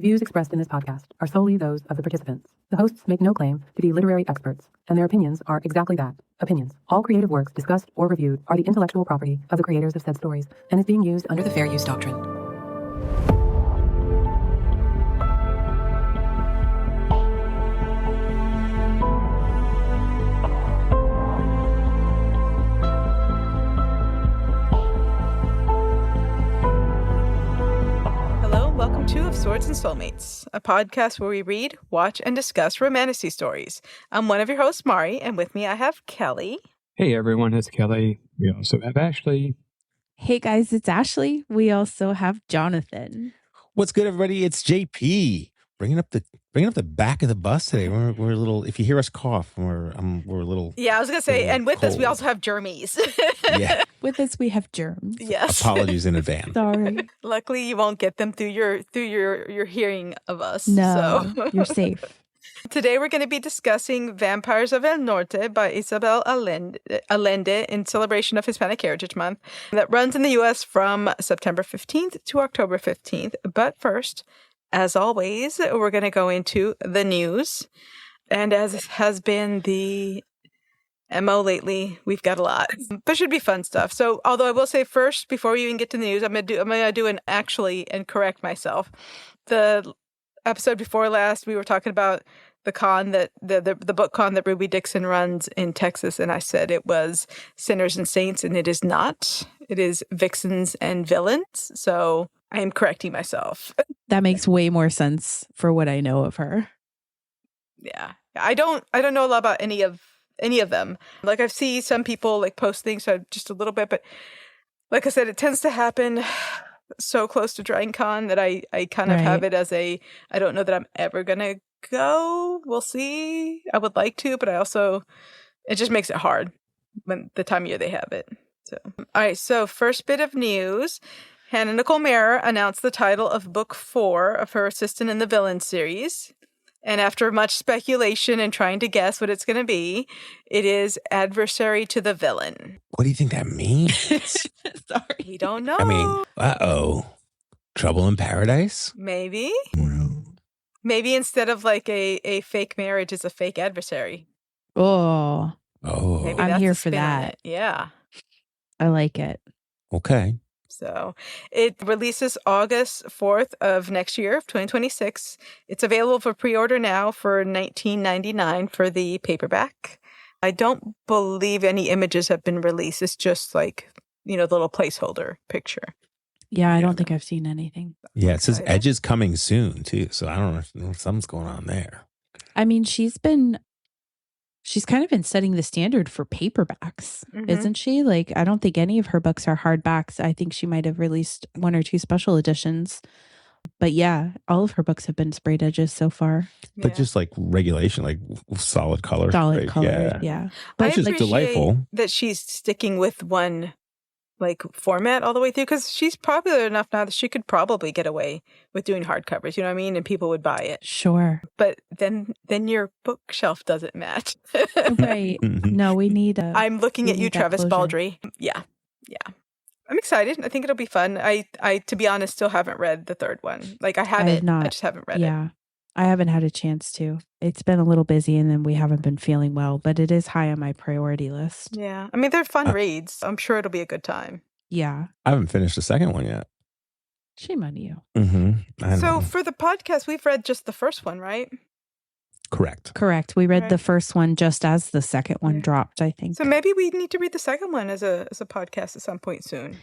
Views expressed in this podcast are solely those of the participants. The hosts make no claim to be literary experts, and their opinions are exactly that, opinions. All creative works discussed or reviewed are the intellectual property of the creators of said stories and is being used under the Fair Use Doctrine. Of Swords and Soulmates, a podcast where we read, watch, and discuss romantic stories. I'm one of your hosts, Mari, and with me I have Kelly. Hey everyone, it's Kelly. We also have Ashley. Hey guys, it's Ashley. We also have Jonathan. What's good, everybody? It's JP. Bringing up the back of the bus today. We're a little. If you hear us cough, we're a little. Yeah, I was gonna say, and with cold. us we also have germies. Yeah. With us we have germs. Yes. Apologies in advance. Sorry. Luckily, you won't get them through your hearing of us. No, so. You're safe. Today we're going to be discussing Vampires of El Norte by Isabel Allende in celebration of Hispanic Heritage Month that runs in the U.S. from September 15th to October 15th. But first, as always, we're going to go into the news. And as has been the MO lately, we've got a lot. But should be fun stuff. So, although I will say first, before we even get to the news, I'm gonna do an actually and correct myself. The episode before last, we were talking about the con that the book con that Ruby Dixon runs in Texas, and I said it was Sinners and Saints, and it is not. It is Vixens and Villains. So I am correcting myself. That makes way more sense for what I know of her. Yeah, I don't know a lot about any of them. Like I've seen some people like post things, so just a little bit, but like I said, it tends to happen so close to Dragon Con that I kind of have it as I don't know that I'm ever gonna go. We'll see. I would like to, but it just makes it hard when the time of year they have it. So, all right. So first bit of news. Hannah Nicole Mehrer announced the title of book 4 of her Assistant in the Villain series. And after much speculation and trying to guess what it's going to be, it is Adversary to the Villain. What do you think that means? Sorry. We don't know. I mean, Trouble in Paradise? Maybe. Maybe instead of like a fake marriage, it's a fake adversary. Oh. Maybe I'm here for that. Yeah. I like it. Okay. So it releases August 4th of next year, of 2026. It's available for pre-order now for $19.99 for the paperback. I don't believe any images have been released. It's just like, the little placeholder picture. Yeah, I don't think I've seen anything. Yeah, it says Edge is coming soon, too. So I don't know if something's going on there. I mean, she's kind of been setting the standard for paperbacks, isn't she? Like, I don't think any of her books are hardbacks. I think she might have released 1 or 2 special editions. But yeah, all of her books have been sprayed edges so far. But just like regulation, like solid color. Solid color, yeah. But which is delightful. That she's sticking with one like format all the way through, because she's popular enough now that she could probably get away with doing hardcovers, you know what I mean? And people would buy it. Sure. But then your bookshelf doesn't match. Right. No, we need I'm looking at you, Travis Baldry. Yeah. I'm excited. I think it'll be fun. I to be honest, still haven't read the third one. Like I haven't. I just haven't read it. Yeah. I haven't had a chance to. It's been a little busy and then we haven't been feeling well, but it is high on my priority list. Yeah. I mean, they're fun reads. I'm sure it'll be a good time. Yeah. I haven't finished the second one yet. Shame on you. So for the podcast, we've read just the first one, right? Correct. We read the first one just as the second one dropped, I think. So maybe we need to read the second one as a podcast at some point soon.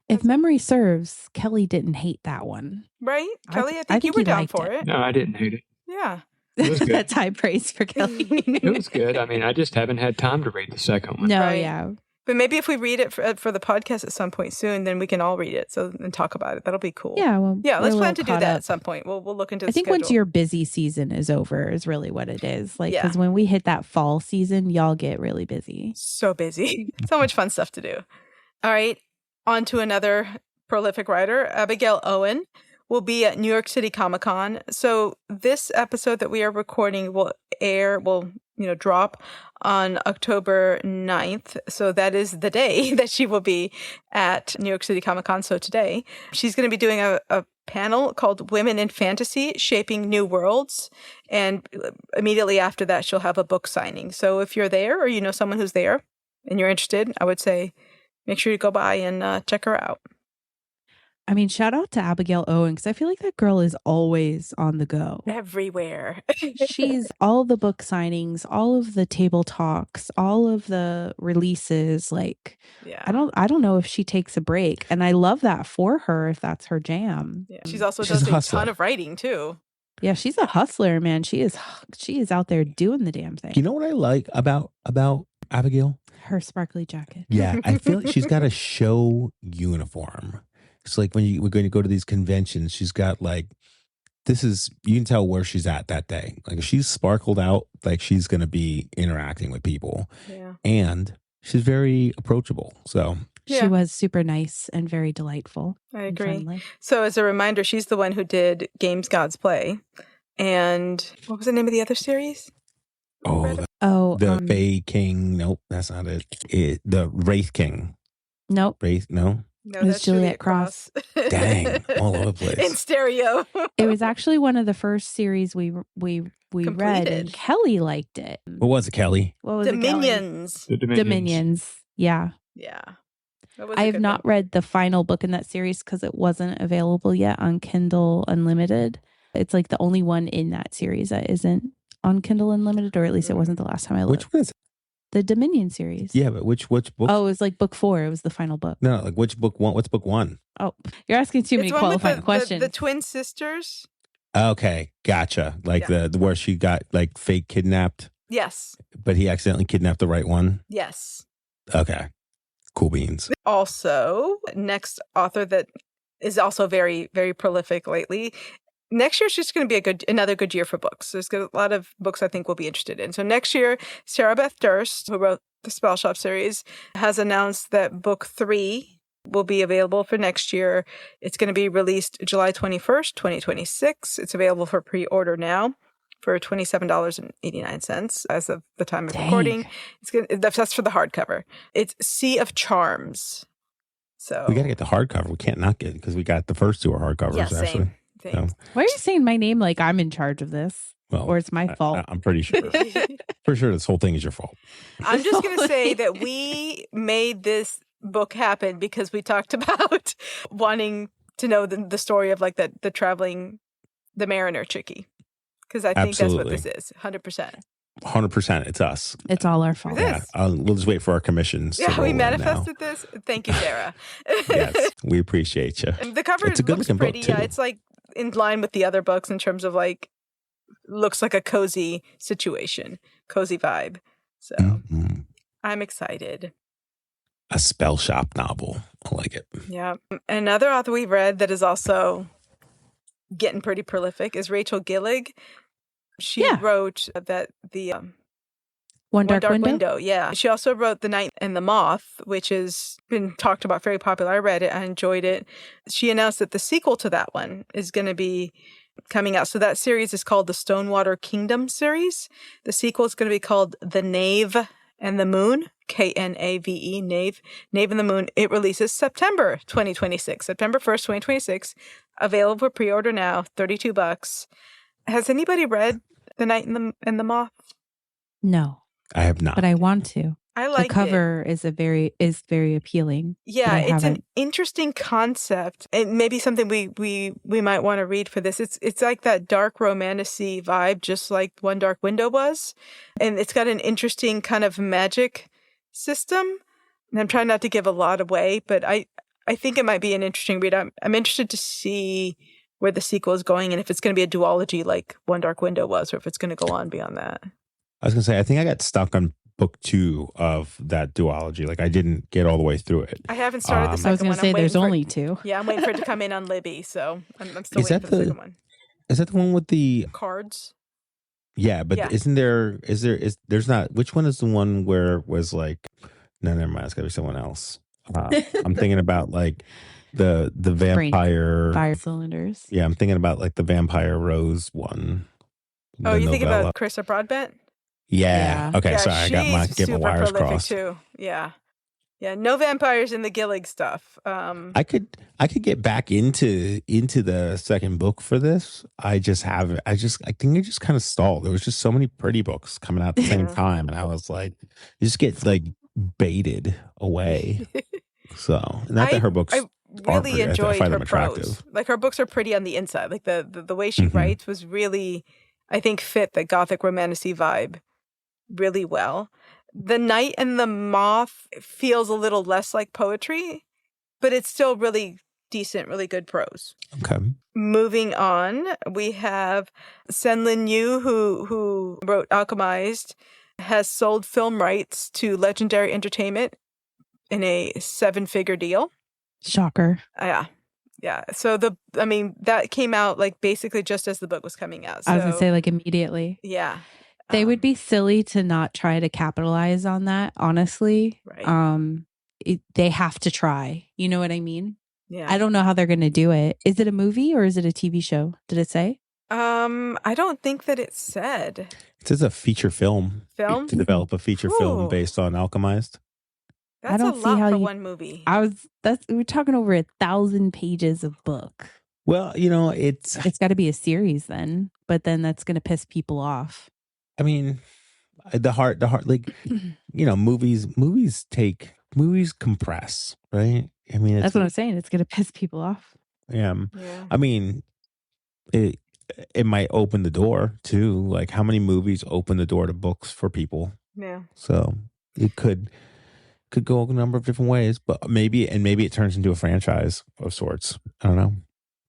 If memory serves, Kelly didn't hate that one. Right? Kelly, I think you were down for it. No, I didn't hate it. Yeah. It was good. That's high praise for Kelly. It was good. I mean, I just haven't had time to read the second one. No, Right. yeah. But maybe if we read it for the podcast at some point soon, then we can all read it and talk about it. That'll be cool. Yeah, well, let's plan to do that at some point. We'll look into the I think schedule. once your busy season is over is really what it is. Like, Yeah. because when we hit that fall season, y'all get really busy. So busy. So much fun stuff to do. All right. On to another prolific writer, Abigail Owen, will be at New York City Comic Con. So this episode that we are recording will drop on October 9th. So that is the day that she will be at New York City Comic Con. So today she's going to be doing a panel called Women in Fantasy, Shaping New Worlds. And immediately after that, she'll have a book signing. So if you're there or you know someone who's there and you're interested, I would say make sure you go by and check her out. I mean, shout out to Abigail Owen, because I feel like that girl is always on the go. Everywhere. She's all the book signings, all of the table talks, all of the releases. Like, Yeah. I don't know if she takes a break. And I love that for her if that's her jam. Yeah. She's does a a ton of writing too. Yeah, she's a hustler, man. She is out there doing the damn thing. You know what I like about Abigail? Her sparkly jacket. Yeah, I feel like she's got a show uniform. It's like when we're going to go to these conventions, she's got like, you can tell where she's at that day. Like if she's sparkled out, like she's going to be interacting with people. Yeah. And she's very approachable. So She was super nice and very delightful. I agree. Friendly. So as a reminder, she's the one who did Games Gods Play. And what was the name of the other series? The Fae King. Nope, that's not it. The Wraith King. Nope. Wraith, no. No, It was that's Juliet Cross. Dang, all over the place. In stereo. It was actually one of the first series we read, Completed. and Kelly liked it. What was it, Kelly? What was it, Kelly? Dominions. The Dominions. Yeah. Yeah. I have not read the final book in that series because it wasn't available yet on Kindle Unlimited. It's like the only one in that series that isn't on Kindle Unlimited, or at least it wasn't the last time I looked. Which one is it? The Dominion series. Yeah, but which book? Oh, it was like book 4. It was the final book. No, like which book one? What's book 1? Oh, you're asking too many qualifying questions. The twin sisters. Okay, gotcha. Like the where she got like fake kidnapped, Yes. but he accidentally kidnapped the right one. Yes. Okay, cool beans. Also, next author that is also very, very prolific lately. Next year's just going to be another good year for books. There's a lot of books I think we'll be interested in. So next year, Sarah Beth Durst, who wrote the Spell Shop series, has announced that book 3 will be available for next year. It's going to be released July 21st, 2026. It's available for pre-order now for $27.89 as of the time of recording. That's for the hardcover. It's Sea of Charms. So We got to get the hardcover. We can't not get it because we got the first 2 are hardcovers, yeah, same. actually. So, Why are you saying my name like I'm in charge of this? well, Or it's my fault? I'm pretty sure. For sure, this whole thing is your fault. I'm just going to say that we made this book happen because we talked about wanting to know the story of like the mariner chickie. Because I think that's what this is, 100%. 100%, it's us. It's all our fault. It is. We'll just wait for our commissions. to Yeah, we roll in now. manifested this. Thank you, Sarah. Yes, we appreciate you. And the cover It's a good looks looking book, pretty. Yeah, too. it's like in line with the other books in terms of like, looks like a cozy situation, cozy vibe. So Mhm. I'm excited. A spell shop novel. I like it. Yeah. Another author we've read that is also getting pretty prolific is Rachel Gillig. She wrote the One Dark Window? Yeah. She also wrote The Night and the Moth, which has been talked about, very popular. I read it. I enjoyed it. She announced that the sequel to that one is going to be coming out. So that series is called the Stonewater Kingdom series. The sequel is going to be called The Knave and the Moon, Knave, Knave and the Moon. It releases September 2026, September 1st, 2026. Available for pre-order now, $32. Has anybody read The Night and the Moth? No, I have not. but I want to. I like the cover is very appealing. Yeah, it's an interesting concept, and maybe something we might want to read for this. It's like that dark romantic-y vibe, just like One Dark Window was, and it's got an interesting kind of magic system. And I'm trying not to give a lot away, but I think it might be an interesting read. I'm interested to see where the sequel is going, and if it's going to be a duology like One Dark Window was, or if it's going to go on beyond that. I was going to say, I think I got stuck on book 2 of that duology. Like I didn't get all the way through it. I haven't started the second one. I was going to say there's only 2. Yeah, I'm waiting for it to come in on Libby, so I'm still waiting for the second one. Is that the one with the cards? Yeah, but isn't there? There's not? Which one is the one where it was like? No, never mind. It's got to be someone else. I'm thinking about like the vampire fire cylinders. Yeah, I'm thinking about like the Vampire Rose one. Oh, you thinking about Carissa Broadbent? Yeah. Yeah. Okay. Yeah, Sorry, I got she's get my super wires prolific crossed. too. Yeah. Yeah, no vampires in the Gillig stuff. I could get back into the second book for this. I think it just kind of stalled. There was just so many pretty books coming out at the same Yeah. time, and I was like, you just get like baited away. So not that her books I aren't really pretty. I enjoyed find her them prose. attractive. Like her books are pretty on the inside. Like the way she Mhm. writes was really, I think, fit the gothic romantic vibe really well. The Night and the Moth feels a little less like poetry, but it's still really decent, really good prose. Okay. Moving on, we have Senlin Yu, who wrote Alchemized, has sold film rights to Legendary Entertainment in a 7-figure deal. Shocker. Yeah. So that came out like basically just as the book was coming out. So, I was going to say like immediately. yeah. They would be silly to not try to capitalize on that, honestly. Right. They have to try. You know what I mean? Yeah. I don't know how they're going to do it. Is it a movie or is it a TV show? Did it say? I don't think that it said. It says a feature film. Film? To develop a feature film Ooh. based on Alchemized. That's I don't a see lot how for you- one movie. We're talking over 1,000 pages of book. Well, it's Got to be a series then, but then that's going to piss people off. I mean, the heart, like, movies compress, right? I mean, That's what I'm saying. It's going to piss people off. Yeah. Yeah. I mean, it might open the door too. Like, how many movies open the door to books for people? Yeah. So it could go a number of different ways, but maybe it turns into a franchise of sorts. I don't know.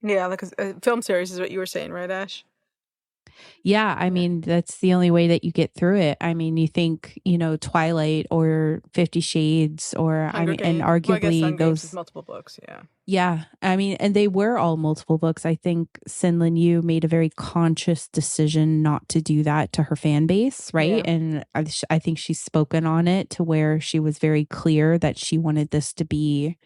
Yeah, like a film series is what you were saying, right, Ash? Yeah, I mean, that's the only way that you get through it. I mean, you think, Twilight or 50 Shades or Hunger and Games. Well, I guess arguably Hunger Games is those. multiple books, yeah. Yeah, I mean, and they were all multiple books. I think Sinlin Yu made a very conscious decision not to do that to her fan base, right? Yeah. And I think she's spoken on it to where she was very clear that she wanted this to be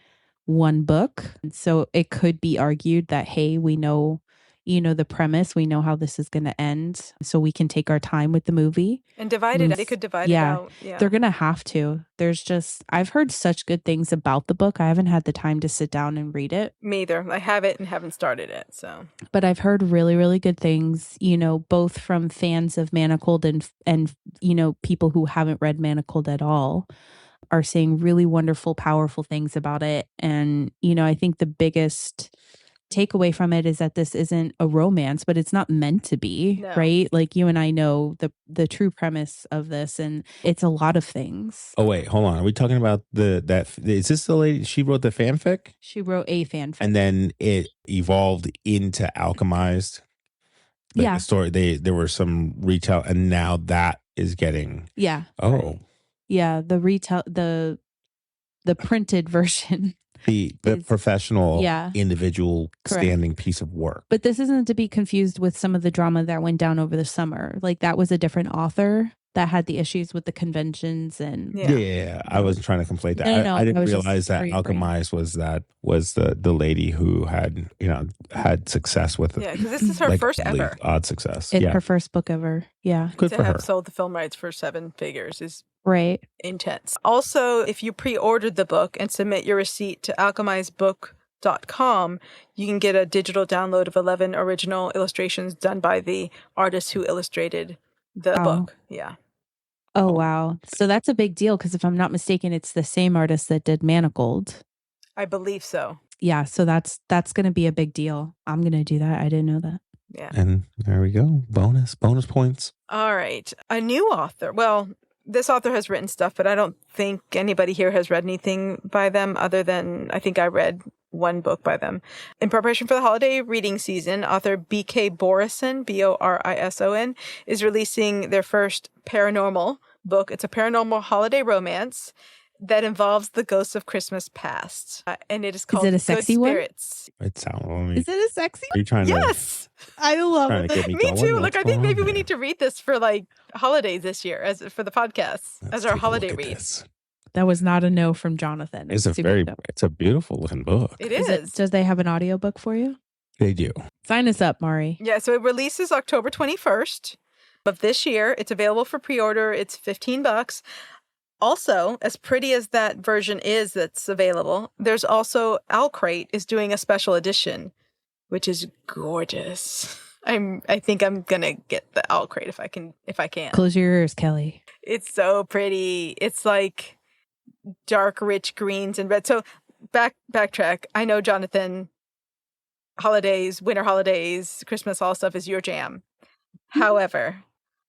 one book. So it could be argued that, hey, we know, the premise, we know how this is going to end, so we can take our time with the movie. And divide it. They could divide it out. Yeah. They're going to have to. I've heard such good things about the book. I haven't had the time to sit down and read it. Me either. I have it and haven't started it, so. But I've heard really, really good things, both from fans of Manacled and people who haven't read Manacled at all are saying really wonderful, powerful things about it. And, I think the biggest takeaway from it is that this isn't a romance, but it's not meant to be, right? Like you and I know the true premise of this, and it's a lot of things. Oh wait, hold on. Are we talking about is this the lady? She wrote the fanfic? She wrote a fanfic. And then it evolved into Alchemized. Like the story, there were some retail, and now that is getting. Yeah. Oh. Yeah, the retail, the printed version. The professional, individual standing piece of work. But this isn't to be confused with some of the drama that went down over the summer. Like that was a different author that had the issues with the conventions and. Yeah. I wasn't trying to conflate that. No, I didn't realize that Alchemized was the lady who had had success with it. Yeah, because this is her first ever. Odd success. It's her first book ever. Yeah. Good to for have her. sold the film rights for 7 figures is. Right. Intense. Also, if you pre-ordered the book and submit your receipt to alchemizedbook.com, you can get a digital download of 11 original illustrations done by the artist who illustrated the book. Yeah. Oh, wow. So that's a big deal because if I'm not mistaken, it's the same artist that did Manacled. I believe so. Yeah. So that's going to be a big deal. I'm going to do that. I didn't know that. Yeah. And there we go. Bonus points. All right. A new author. Well, this author has written stuff, but I don't think anybody here has read anything by them other than I think I read one book by them. In preparation for the holiday reading season, author B.K. Borison, Borison, is releasing their first paranormal book. It's a paranormal holiday romance that involves the ghosts of Christmas past. And it is called Is it a sexy Good Spirits. It sounds. Is it a sexy? Are you trying Yes. I love to get Me going? too. What's Look, I think going maybe on we here? need to read this for like holidays this year for the podcast Let's as our take a look holiday at read. this. That was not a no from Jonathan. It's a beautiful looking book. It is. Does they have an audiobook for you? They do. Sign us up, Mari. Yeah, so it releases October 21st. of this year. It's available for pre-order. It's $15. Also, as pretty as that version is that's available, there's also Crate is doing a special edition, which is gorgeous. I think I'm gonna get the Crate if I can. Close your ears, Kelly. It's so pretty. It's like dark, rich greens and red. So backtrack. I know, Jonathan, holidays, winter holidays, Christmas, all stuff is your jam. However,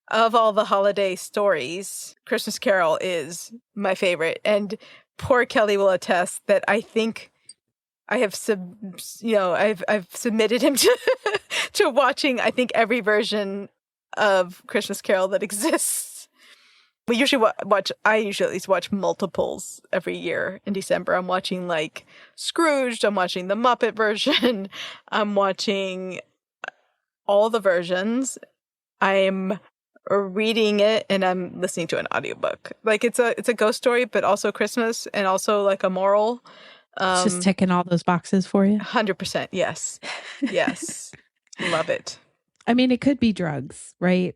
of all the holiday stories, Christmas Carol is my favorite. And poor Kelly will attest that I think I have I've submitted him to watching, I think, every version of Christmas Carol that exists. We usually I usually at least watch multiples every year in December. I'm watching like Scrooged. I'm watching the Muppet version. I'm watching all the versions. I'm reading it and I'm listening to an audiobook. Like it's a ghost story, but also Christmas and also like a moral. It's just ticking all those boxes for you. 100%. Yes. Yes. Love it. I mean, it could be drugs, right?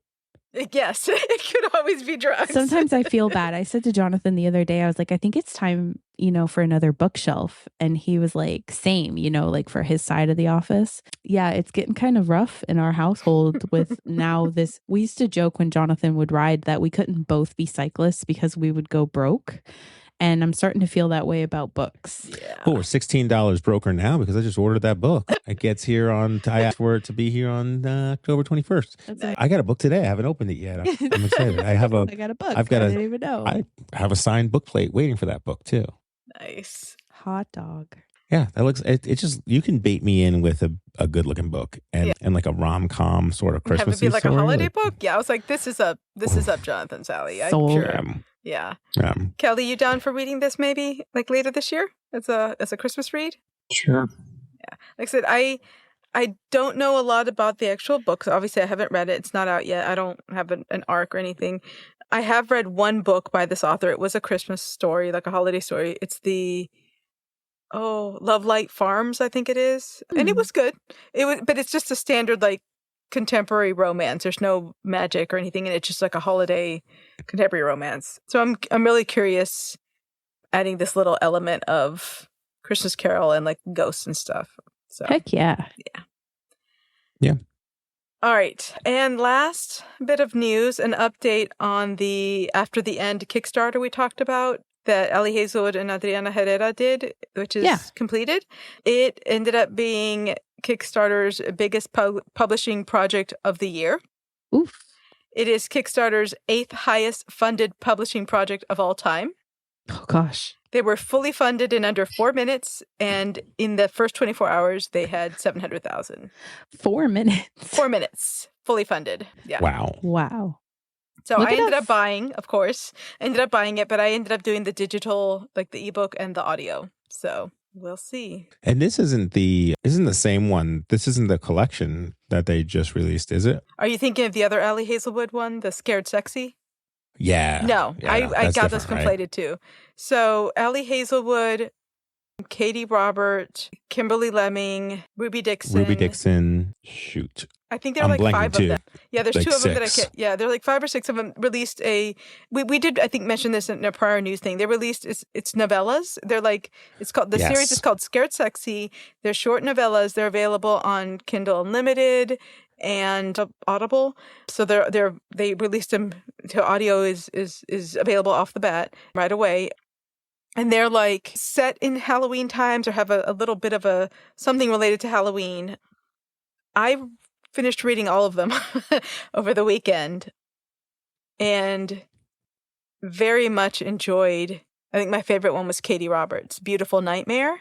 Yes. It could always be drugs. Sometimes I feel bad. I said to Jonathan the other day, I was like, I think it's time, for another bookshelf. And he was like, same, like for his side of the office. Yeah, it's getting kind of rough in our household with now this. We used to joke when Jonathan would ride that we couldn't both be cyclists because we would go broke. And I'm starting to feel that way about books. Yeah. Oh, we're $16 broker now because I just ordered that book. It gets here I asked for it to be here on October 21st. Nice. I got a book today. I haven't opened it yet. I'm excited. I got a book. I didn't even know. I have a signed book plate waiting for that book too. Nice. Hot dog. Yeah, that looks. It just you can bait me in with a good looking book and like a rom-com sort of Christmas. Have it be like a holiday book. Yeah, I was like, this is up Jonathan's alley. I'm Sold. sure. Yeah. Kelly, you down for reading this maybe like later this year as a Christmas read? Sure. Yeah. Like I said, I don't know a lot about the actual books. Obviously, I haven't read it. It's not out yet. I don't have an arc or anything. I have read one book by this author. It was a Christmas story, like a holiday story. It's the Love Light Farms, I think it is. And it was good. But it's just a standard like contemporary romance. There's no magic or anything, and it's just like a holiday contemporary romance. So I'm really curious, adding this little element of Christmas Carol and like ghosts and stuff. So heck yeah. Yeah. All right. And last bit of news, an update on the After the End Kickstarter we talked about that Ali Hazelwood and Adriana Herrera did, which is completed. It ended up being Kickstarter's biggest publishing project of the year. Oof. It is Kickstarter's 8th highest funded publishing project of all time. Oh, gosh. They were fully funded in under 4 minutes, and in the first 24 hours, they had 700,000. 4 minutes. 4 minutes, fully funded. Yeah. Wow. So I ended up buying, of course. I ended up buying it, but I ended up doing the digital, like the ebook and the audio. So we'll see. And this isn't the same one. This isn't the collection that they just released, is it? Are you thinking of the other Ali Hazelwood one, the Scared Sexy? Yeah. No, yeah, I got those conflated right? too. So Ali Hazelwood, Katie Robert, Kimberly Lemming, Ruby Dixon. Shoot. I think there are like 5 too. of them. Yeah, there's like 2 of them that I six. can't. Yeah, there are like 5 or 6 of them released we did, I think, mention this in a prior news thing. They released, it's novellas. They're like, series is called Scared Sexy. They're short novellas. They're available on Kindle Unlimited and Audible. So they released them to audio is available off the bat right away. And they're like set in Halloween times or have a little bit of something related to Halloween. I finished reading all of them over the weekend and very much enjoyed. I think my favorite one was Katie Roberts' Beautiful Nightmare,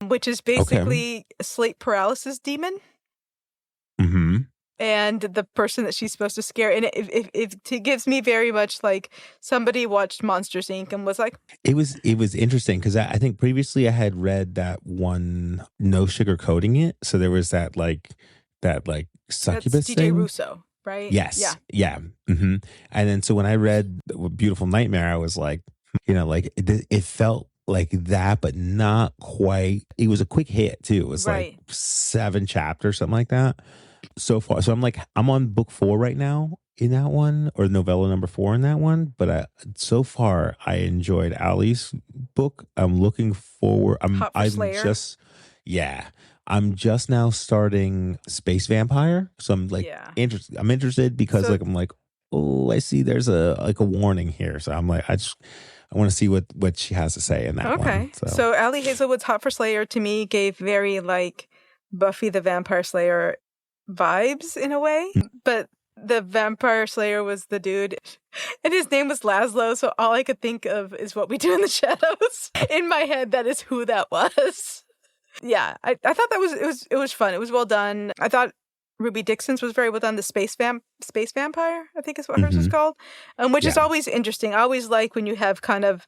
which is basically a sleep paralysis demon. Mm-hmm. And the person that she's supposed to scare. And it gives me very much like somebody watched Monsters, Inc. and was like... It was interesting because I think previously I had read that one, No Sugarcoating It. So there was that succubus That's DJ thing. Russo, right? Yes. Yeah. Mm-hmm. And then so when I read Beautiful Nightmare, I was like, it felt like that, but not quite. It was a quick hit too. It was like 7 chapters, something like that. So far. So I'm on book 4 right now. in that one, or novella number 4 in that one. But so far, I enjoyed Ali's book. I'm looking forward. Hot for Slayer. I'm just now starting Space Vampire, so I'm like interested. I'm interested because I'm like, oh, I see there's a warning here. So I'm like, I want to see what she has to say in that one. Okay. So Ali Hazelwood's Hot for Slayer to me gave very like Buffy the Vampire Slayer vibes in a way, but the Vampire Slayer was the dude and his name was Laszlo, so all I could think of is What We Do in the Shadows. In my head, that is who that was. Yeah, I thought that it was fun. It was well done. I thought Ruby Dixon's was very well done. The Space Vampire, I think is what hers was called, which is always interesting. I always like when you have kind of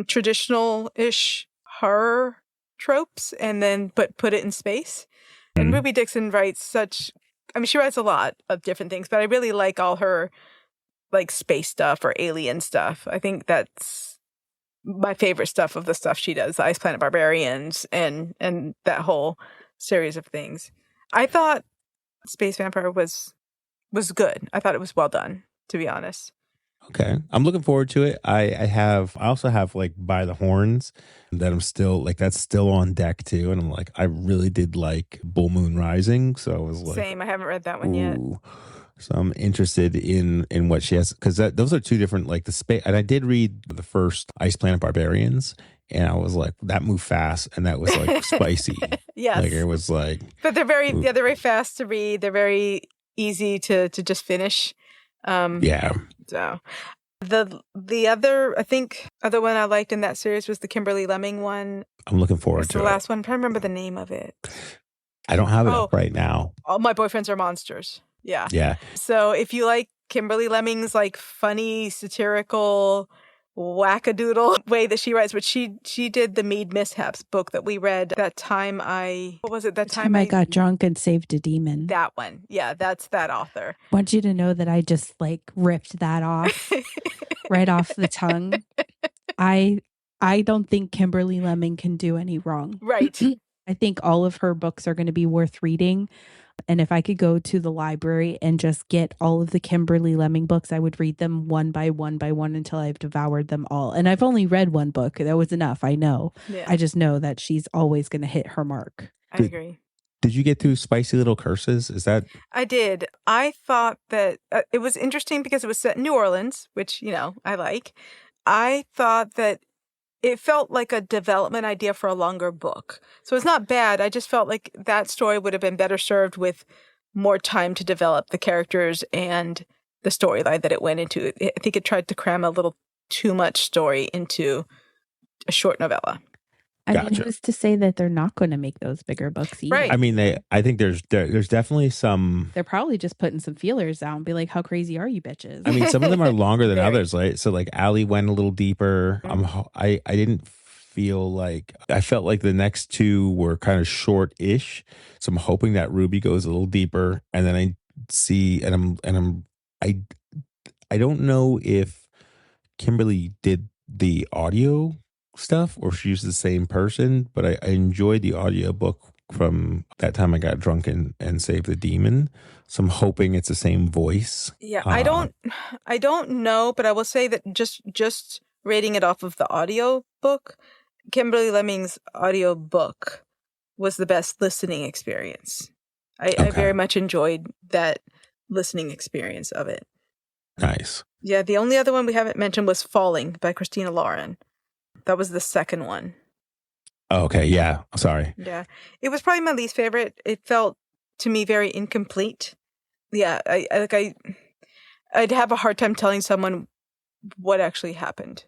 traditional-ish horror tropes and then put it in space. And Ruby Dixon writes she writes a lot of different things, but I really like all her like space stuff or alien stuff. I think that's my favorite stuff of the stuff she does, the Ice Planet Barbarians and that whole series of things. I thought Space Vampire was good. I thought it was well done, to be honest. Okay. I'm looking forward to it. I also have like By the Horns that I'm still like, that's still on deck too. And I'm like, I really did like Bull Moon Rising. So I was like, same. I haven't read that one yet. So I'm interested in what she has, because those are two different, like the space. And I did read the first Ice Planet Barbarians, and I was like, that moved fast, and that was like spicy. Yes, like it was like. But they're very fast to read. They're very easy to just finish. So the other one I liked in that series was the Kimberly Lemming one. I'm looking forward to the last one. I'm trying to remember the name of it. I don't have it up right now. All My Boyfriends Are Monsters. Yeah. Yeah. So if you like Kimberly Lemming's like funny, satirical, wackadoodle way that she writes, but she did the Mead Mishaps book that we read that time I got drunk and saved a demon. That one. Yeah, that's that author. I want you to know that I just like ripped that off right off the tongue. I don't think Kimberly Lemming can do any wrong. Right. I think all of her books are going to be worth reading. And if I could go to the library and just get all of the Kimberly Lemming books, I would read them one by one until I've devoured them all. And I've only read one book. That was enough. I know. Yeah. I just know that she's always going to hit her mark. I agree. Did you get through Spicy Little Curses? Is that? I did. I thought that it was interesting because it was set in New Orleans, which, I like. I thought that it felt like a development idea for a longer book. So it's not bad. I just felt like that story would have been better served with more time to develop the characters and the storyline that it went into. I think it tried to cram a little too much story into a short novella. I mean, who's to say that they're not going to make those bigger books either? Right. I mean, I think there's definitely some. They're probably just putting some feelers out and be like, "How crazy are you, bitches?" I mean, some of them are longer than others, right? So, like, Ali went a little deeper. I didn't feel like I felt like the next two were kind of short-ish. So I'm hoping that Ruby goes a little deeper, and then I see, I don't know if Kimberly did the audio stuff or if she used the same person, but I enjoyed the audiobook from that time I got drunk and saved the demon. So I'm hoping it's the same voice. Yeah, I don't know, but I will say that just rating it off of the audio book, Kimberly Lemming's audio book was the best listening experience. I very much enjoyed that listening experience of it. Nice. Yeah, the only other one we haven't mentioned was Falling by Christina Lauren. That was the second one. Okay, yeah. Sorry. Yeah. It was probably my least favorite. It felt to me very incomplete. Yeah, I'd have a hard time telling someone what actually happened.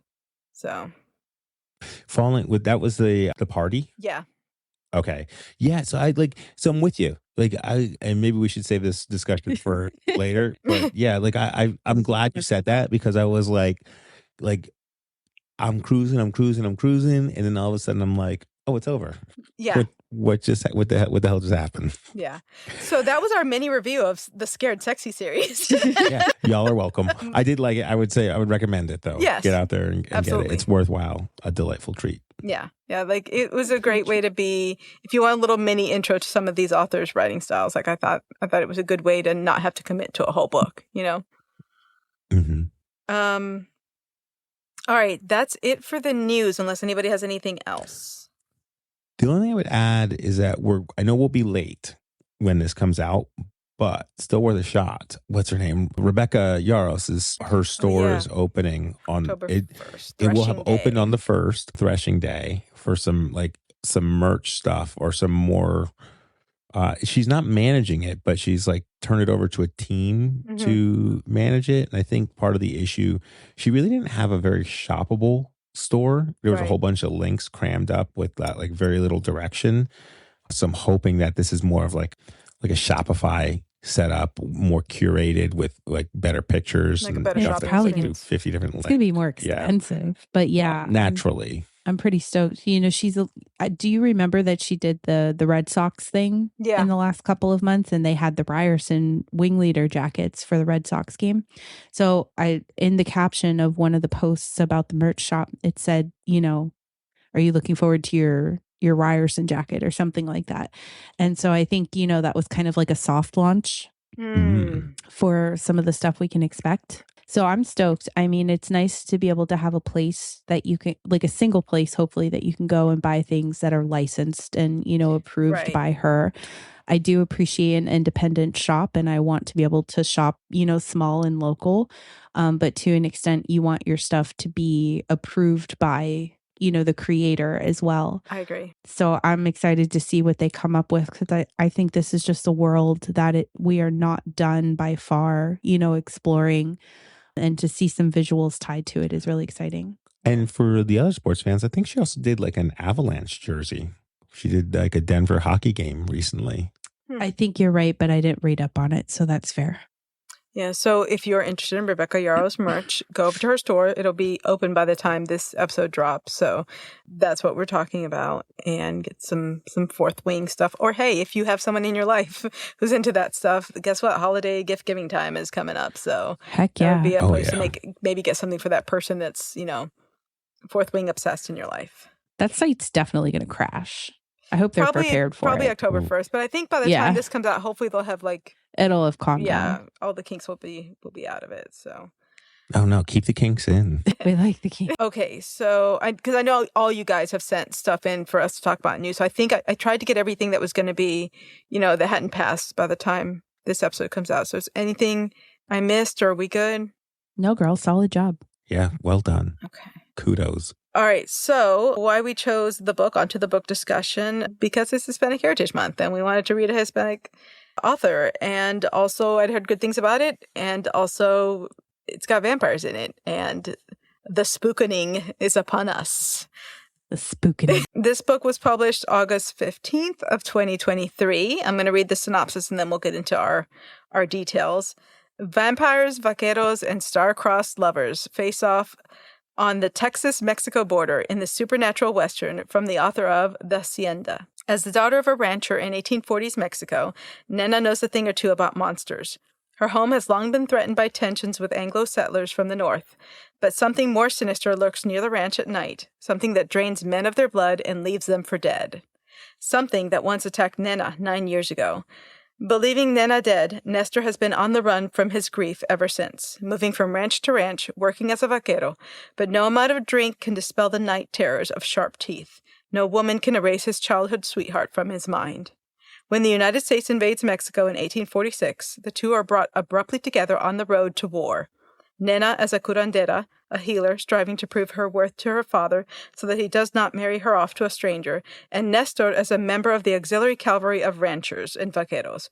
So Falling, that was the party? Yeah. Okay. Yeah, so I'm with you. And maybe we should save this discussion for later. But yeah, I'm glad you said that, because I was like I'm cruising, and then all of a sudden I'm like, oh, it's over. Yeah. What the hell just happened? Yeah. So that was our mini review of the Scared Sexy series. Yeah, y'all are welcome. I did like it. I would recommend it though. Yes. Get out there and get it. It's worthwhile. A delightful treat. Yeah. Like it was a great way to be, if you want a little mini intro to some of these authors' writing styles, like I thought it was a good way to not have to commit to a whole book, you know? Mm-hmm. All right. That's it for the news, unless anybody has anything else. The only thing I would add is that I know we'll be late when this comes out, but still worth a shot. What's her name? Rebecca Yaros her store is opening on October it. 1st. It will have Threshing opened Day. on the first threshing day for some merch stuff or some more. She's not managing it, but she's like turned it over to a team to manage it. And I think part of the issue, she really didn't have a very shoppable store. There was a whole bunch of links crammed up with that, like very little direction. So I'm hoping that this is more of like a Shopify setup, more curated with like better pictures. Like a and better you don't have to, shopping like, do experience. 50 different It's going to be more expensive, but yeah. Naturally. I'm pretty stoked. You know, do you remember that she did the Red Sox thing in the last couple of months, and they had the Ryerson wing leader jackets for the Red Sox game? So in the caption of one of the posts about the merch shop, it said, you know, are you looking forward to your Ryerson jacket or something like that? And so I think, you know, that was kind of like a soft launch for some of the stuff we can expect. So I'm stoked. I mean, it's nice to be able to have a place that you can, like a single place, hopefully, that you can go and buy things that are licensed and, you know, approved by her. I do appreciate an independent shop, and I want to be able to shop, you know, small and local. But to an extent, you want your stuff to be approved by, you know, the creator as well. I agree. So I'm excited to see what they come up with, because I think this is just a world that we are not done by far, you know, exploring. And to see some visuals tied to it is really exciting. And for the other sports fans, I think she also did like an Avalanche jersey. She did like a Denver hockey game recently. I think you're right, but I didn't read up on it, so that's fair. Yeah, so if you're interested in Rebecca Yaro's merch, go over to her store. It'll be open by the time this episode drops. So that's what we're talking about. And get some Fourth Wing stuff. Or hey, if you have someone in your life who's into that stuff, guess what? Holiday gift giving time is coming up. So heck yeah. That would be a place to maybe get something for that person that's, you know, Fourth Wing obsessed in your life. That site's definitely going to crash. I hope they're prepared for probably it. October 1st, but I think by the time this comes out, hopefully they'll have like... It'll have calmed down. All the kinks will be out of it, so... Oh no, keep the kinks in. We like the kinks. Okay, so because I know all you guys have sent stuff in for us to talk about news, so I think I tried to get everything that was going to be, you know, that hadn't passed by the time this episode comes out. So is anything I missed, or are we good? No, girl, solid job. Yeah, well done. Okay. Kudos. All right, so why we chose the book onto the book discussion, because it's Hispanic Heritage Month, and we wanted to read a Hispanic author, and also I'd heard good things about it, and also it's got vampires in it, and the spookening is upon us. The spookening. This book was published August 15th of 2023. I'm going to read the synopsis, and then we'll get into our details. Vampires, vaqueros, and star-crossed lovers face off on the Texas-Mexico border in the supernatural Western from the author of The Hacienda. As the daughter of a rancher in 1840s Mexico, Nena knows a thing or two about monsters. Her home has long been threatened by tensions with Anglo settlers from the north, but something more sinister lurks near the ranch at night, something that drains men of their blood and leaves them for dead. Something that once attacked Nena 9 years ago. Believing Nena dead, Nestor has been on the run from his grief ever since, moving from ranch to ranch, working as a vaquero, but no amount of drink can dispel the night terrors of sharp teeth. No woman can erase his childhood sweetheart from his mind. When the United States invades Mexico in 1846, the two are brought abruptly together on the road to war. Nena as a curandera, a healer striving to prove her worth to her father so that he does not marry her off to a stranger, and Nestor as a member of the auxiliary cavalry of ranchers and vaqueros.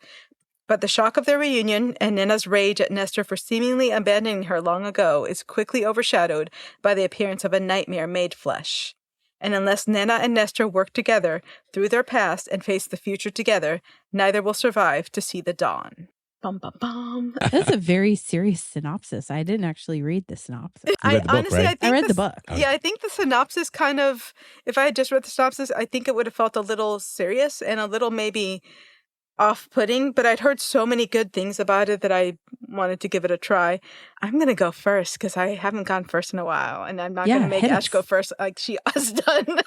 But the shock of their reunion and Nena's rage at Nestor for seemingly abandoning her long ago is quickly overshadowed by the appearance of a nightmare made flesh. And unless Nena and Nestor work together through their past and face the future together, neither will survive to see the dawn. Bum, bum, bum. That's a very serious synopsis. I didn't actually read the synopsis. You read the book, honestly, right? I read the book. Yeah, I think the synopsis kind of, if I had just read the synopsis, I think it would have felt a little serious and a little maybe off-putting, but I'd heard so many good things about it that I wanted to give it a try. I'm going to go first because I haven't gone first in a while, and I'm not going to make hit Ash us. go first like she has done,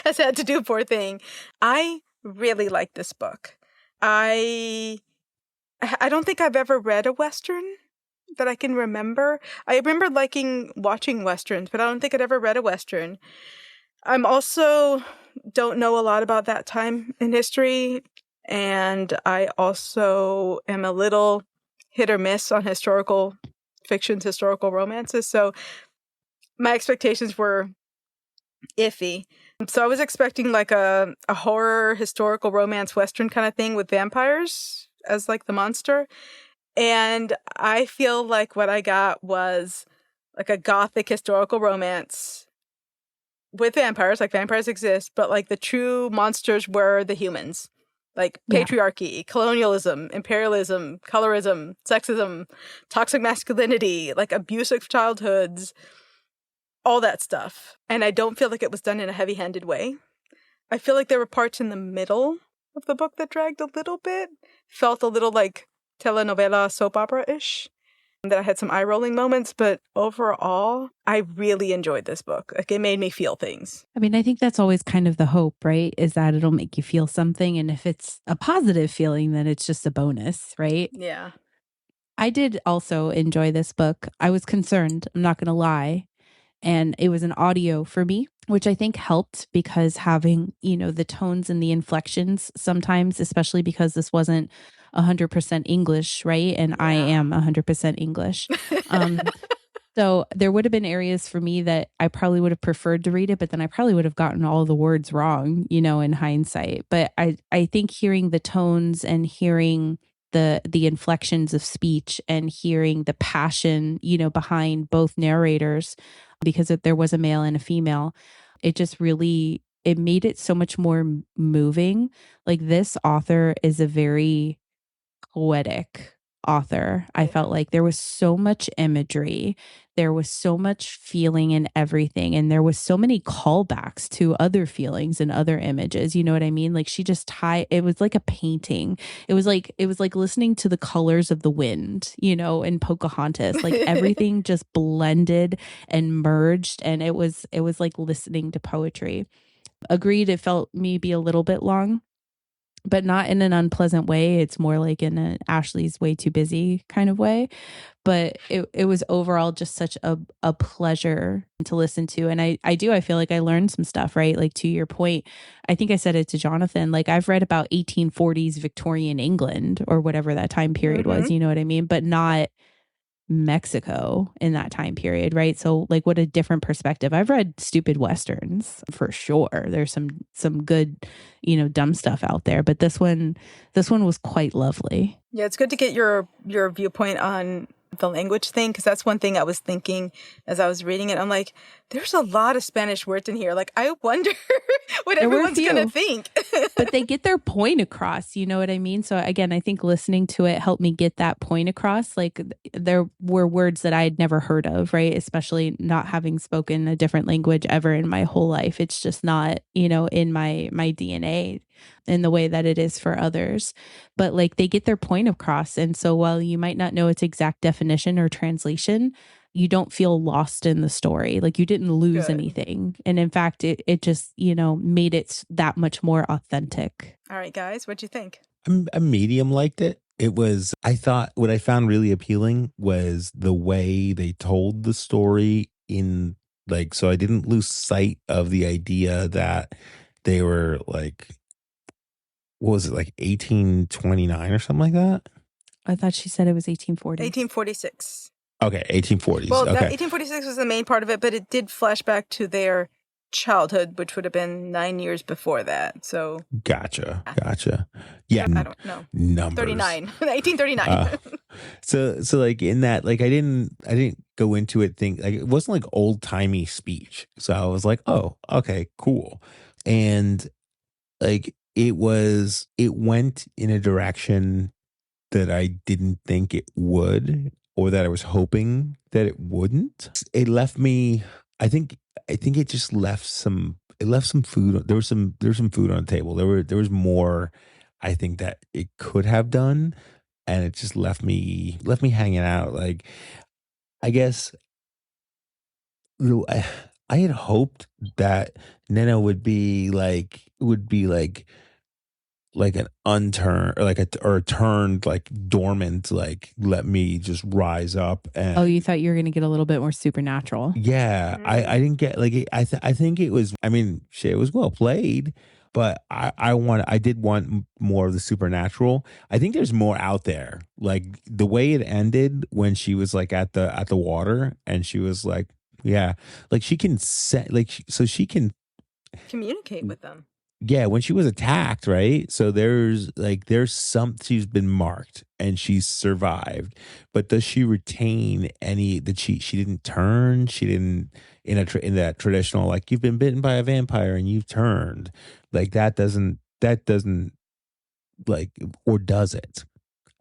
has had to do, poor thing. I really like this book. I don't think I've ever read a Western that I can remember. I remember liking watching Westerns, but I don't think I'd ever read a Western. I'm also don't know a lot about that time in history, and I also am a little hit or miss on historical fictions, historical romances, so my expectations were iffy. So I was expecting like a horror historical romance Western kind of thing with vampires as like the monster. And I feel like what I got was like a gothic historical romance with vampires, like vampires exist, but like the true monsters were the humans. Like patriarchy, colonialism, imperialism, colorism, sexism, toxic masculinity, like abusive childhoods, all that stuff. And I don't feel like it was done in a heavy-handed way. I feel like there were parts in the middle of the book that dragged a little bit. Felt a little like telenovela soap opera-ish, that I had some eye-rolling moments, but overall, I really enjoyed this book. Like, it made me feel things. I mean, I think that's always kind of the hope, right? Is that it'll make you feel something. And if it's a positive feeling, then it's just a bonus, right? Yeah. I did also enjoy this book. I was concerned, I'm not going to lie. And it was an audio for me, which I think helped because having, the tones and the inflections sometimes, especially because this wasn't 100% English, right? And I am 100% English. So there would have been areas for me that I probably would have preferred to read it, but then I probably would have gotten all the words wrong, in hindsight. But I think hearing the tones and hearing the inflections of speech and hearing the passion, behind both narrators, because there was a male and a female, it just really, it made it so much more moving. Like, this author is a very poetic author. I felt like there was so much imagery, there was so much feeling in everything, and there was so many callbacks to other feelings and other images. You know what I mean? Like, she just it was like a painting. It was like listening to the colors of the wind, in Pocahontas. Like, everything just blended and merged, and it was like listening to poetry. Agreed, it felt maybe a little bit long, but not in an unpleasant way. It's more like in an Ashley's way too busy kind of way. But it was overall just such a pleasure to listen to. And I feel like I learned some stuff, right? Like, to your point, I think I said it to Jonathan, like, I've read about 1840s Victorian England or whatever that time period was, you know what I mean? But not Mexico in that time period, right? So, like, what a different perspective. I've read stupid Westerns for sure. There's some good, dumb stuff out there, but this one was quite lovely. Yeah, it's good to get your viewpoint on the language thing, because that's one thing I was thinking as I was reading it. I'm like, there's a lot of Spanish words in here. Like, I wonder what everyone's going to think. But they get their point across, you know what I mean? So again, I think listening to it helped me get that point across. Like, there were words that I had never heard of, right? Especially not having spoken a different language ever in my whole life. It's just not, in my DNA in the way that it is for others. But like, they get their point across. And so while you might not know its exact definition or translation, you don't feel lost in the story. Like, you didn't lose anything. And in fact, it just, made it that much more authentic. All right, guys, what'd you think? A medium liked it. I thought what I found really appealing was the way they told the story so I didn't lose sight of the idea that they were like, what was it, like 1829 or something like that? I thought she said it was 1840. 1846. Okay, 1840s. Well, okay. 1846 was the main part of it, but it did flash back to their childhood, which would have been 9 years before that. So Gotcha. Yeah. I don't know. Numbers. 39. 1839. So like in that, like I didn't go into it like it wasn't like old timey speech. So I was like, oh, okay, cool. And like it went in a direction that I didn't think it would, or that I was hoping that it wouldn't. It left me, I think it just left some food. There was some food on the table. There was more, I think, that it could have done, and it just left me hanging out. Like, I guess I had hoped that Nena would be like an unturned, or like a turned, like dormant, like let me just rise up. And Oh, you thought you were going to get a little bit more supernatural. yeah, I didn't get like it, I think it was, I mean, shit, it was well played, but I did want more of the supernatural. I think there's more out there. Like the way it ended when she was like at the water, and she was like, yeah, like she can set, like so she can, Communicate with them. yeah, when she was attacked, right? So there's some, she's been marked and she's survived, but does she retain any that she didn't turn? She didn't in that traditional, like, you've been bitten by a vampire and you've turned, like that doesn't like, or does it?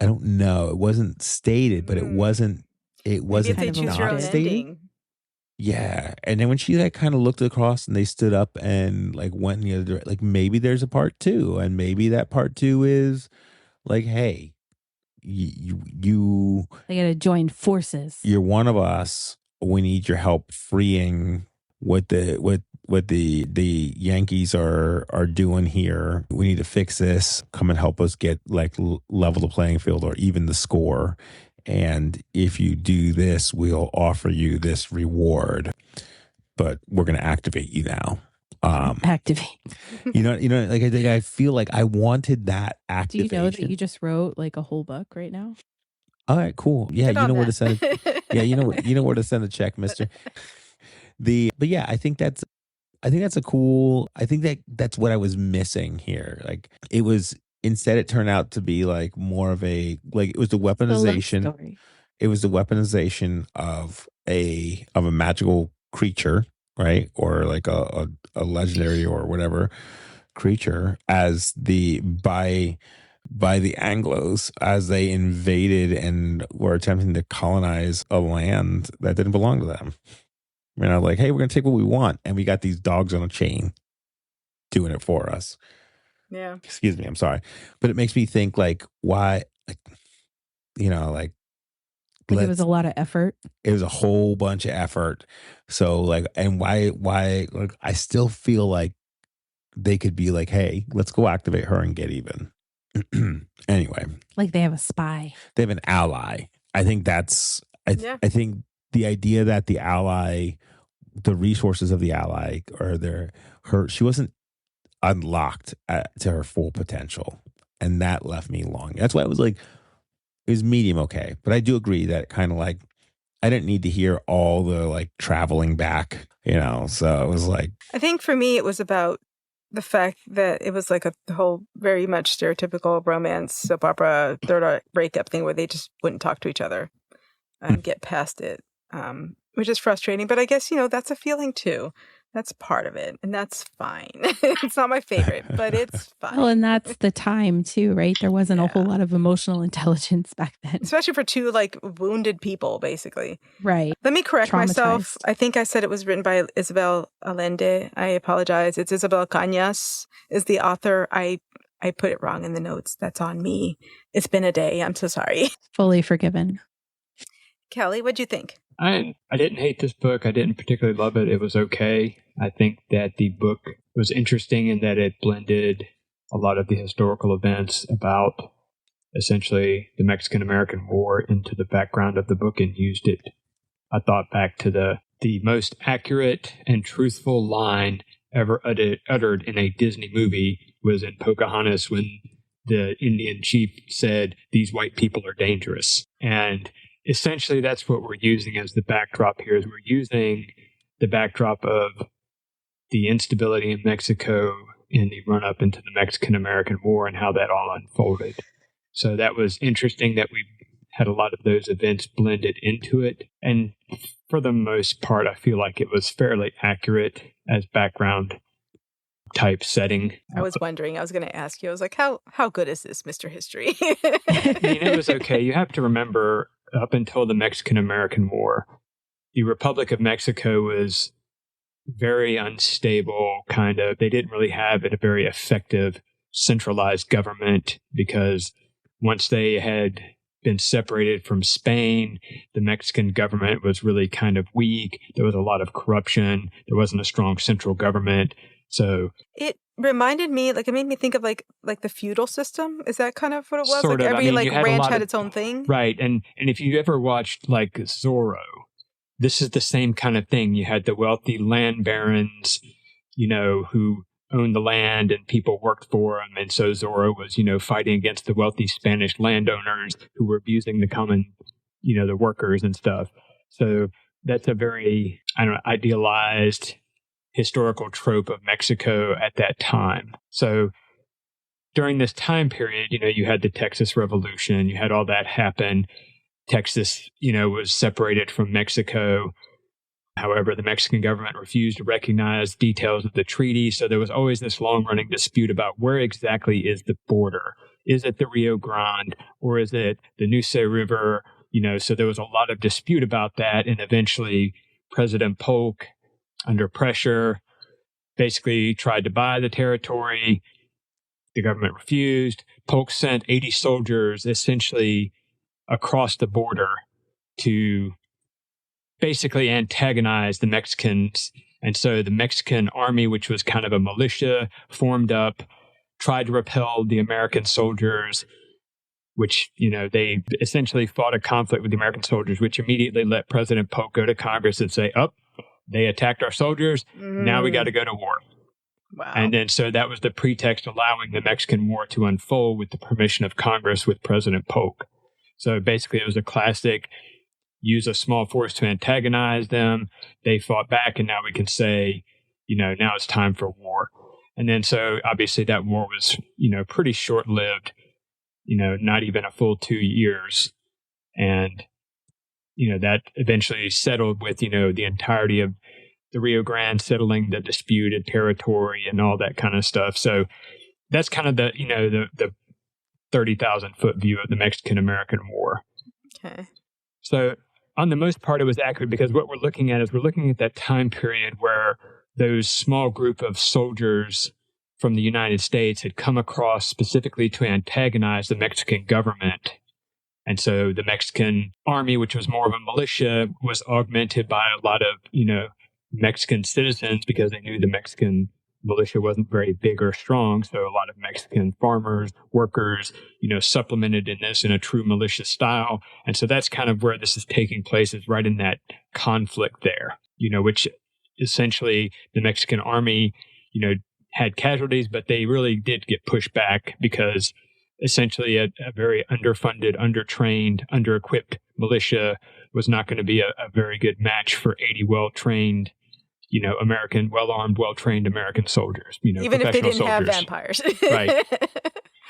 I don't know. It wasn't stated, but it wasn't Maybe if they kind of choose your own not stated. ending. Yeah, and then when she like kind of looked across and they stood up and like went in the other direction, like maybe there's a part two, and maybe that part two is like, hey, you They got to join forces. you're one of us. We need your help freeing what the Yankees are doing here. We need to fix this. Come and help us get like level the playing field or even the score. And if you do this, we'll offer you this reward. But we're going to activate you now. Activate. You know, like I feel like I wanted that Do activation. you know that you just wrote like a whole book right now? All right, cool. Yeah, Get you on know where to that. send it. Yeah, you know where to send the check, mister. But yeah, I think that's a cool, I think that's what I was missing here. Like it was, instead it turned out to be like more of a, like it was the The love weaponization. story. It was the weaponization of a magical creature, right? Or like a legendary or whatever creature, as the by the Anglos, as they invaded and were attempting to colonize a land that didn't belong to them. You know, like, hey, we're gonna take what we want, and we got these dogs on a chain doing it for us. Yeah. Excuse me, I'm sorry, but it makes me think, like, why, like, you know, like It was a lot of effort. It was a whole bunch of effort. So like, and why like, I still feel like they could be like, hey, let's go activate her and get even. Anyway, Like they have a spy. they have an ally. I think that's, Yeah. I think the idea that the ally, the resources of the ally, or she wasn't unlocked to her full potential. And that left me longing. That's why it was like, it was medium okay. But I do agree that it kind of like, I didn't need to hear all the like traveling back, you know? So it was like, I think for me, it was about the fact that it was like a whole very much stereotypical romance soap opera third act breakup thing where they just wouldn't talk to each other and get past it, which is frustrating. But I guess, that's a feeling too. That's part of it. And that's fine. It's not my favorite, but it's fine. Well, and that's the time too, right? There wasn't a whole lot of emotional intelligence back then. Especially for two like wounded people, basically. Right. Let me correct myself. Traumatized. I think I said it was written by Isabel Allende. I apologize. It's Isabel Cañas is the author. I put it wrong in the notes. That's on me. It's been a day. I'm so sorry. Fully forgiven. Kelly, what'd you think? I didn't hate this book. I didn't particularly love it. It was okay. I think that the book was interesting in that it blended a lot of the historical events about essentially the Mexican-American War into the background of the book and used it. I thought back to the most accurate and truthful line ever uttered in a Disney movie was in Pocahontas when the Indian chief said, "These white people are dangerous." And essentially that's what we're using as the backdrop here, is we're using the backdrop of the instability in Mexico in the run-up into the Mexican-American War and how that all unfolded. So that was interesting that we had a lot of those events blended into it. And for the most part, I feel like it was fairly accurate as background type setting. I was wondering. I was going to ask you. I was like, how good is this, Mr. History? I mean, it was okay. You have to remember, up until the Mexican-American War, the Republic of Mexico was very unstable, kind of. They didn't really have a very effective centralized government because once they had been separated from Spain, the Mexican government was really kind of weak. There was a lot of corruption. There wasn't a strong central government. So it reminded me, like, it made me think of like the feudal system. Is that kind of what it was? Sort like of. every I mean, you had a ranch lot had of- its own thing. Right. And if you ever watched like Zorro, this is the same kind of thing. You had the wealthy land barons, who owned the land and people worked for them. And so Zorro was, fighting against the wealthy Spanish landowners who were abusing the common, the workers and stuff. So that's a very, idealized historical trope of Mexico at that time. So during this time period, you had the Texas Revolution, you had all that happen. Texas, was separated from Mexico. However, the Mexican government refused to recognize details of the treaty. So there was always this long-running dispute about where exactly is the border. Is it the Rio Grande or is it the Nuce River? So there was a lot of dispute about that. And eventually President Polk, under pressure, basically tried to buy the territory. The government refused. Polk sent 80 soldiers essentially across the border to basically antagonize the Mexicans. And so the Mexican army, which was kind of a militia, formed up, tried to repel the American soldiers, which, they essentially fought a conflict with the American soldiers, which immediately let President Polk go to Congress and say, they attacked our soldiers. Now we got to go to war. Wow. And then so that was the pretext allowing the Mexican War to unfold with the permission of Congress with President Polk. So basically it was a classic use a small force to antagonize them. They fought back, and now we can say, now it's time for war. And then so obviously that war was, pretty short-lived, not even a full 2 years. And, that eventually settled with, the entirety of the Rio Grande settling the disputed territory and all that kind of stuff. So that's kind of the 30,000 foot view of the Mexican-American War. Okay. So on the most part, it was accurate because what we're looking at is we're looking at that time period where those small group of soldiers from the United States had come across specifically to antagonize the Mexican government. And so the Mexican army, which was more of a militia, was augmented by a lot of, Mexican citizens because they knew the Mexican militia wasn't very big or strong. So a lot of Mexican farmers, workers, supplemented in this in a true militia style. And so that's kind of where this is taking place, is right in that conflict there, which essentially the Mexican army, had casualties, but they really did get pushed back because essentially a very underfunded, undertrained, under-equipped militia was not going to be a very good match for 80 well-trained, American, well-armed, well-trained American soldiers, even if they didn't soldiers. have vampires. Right.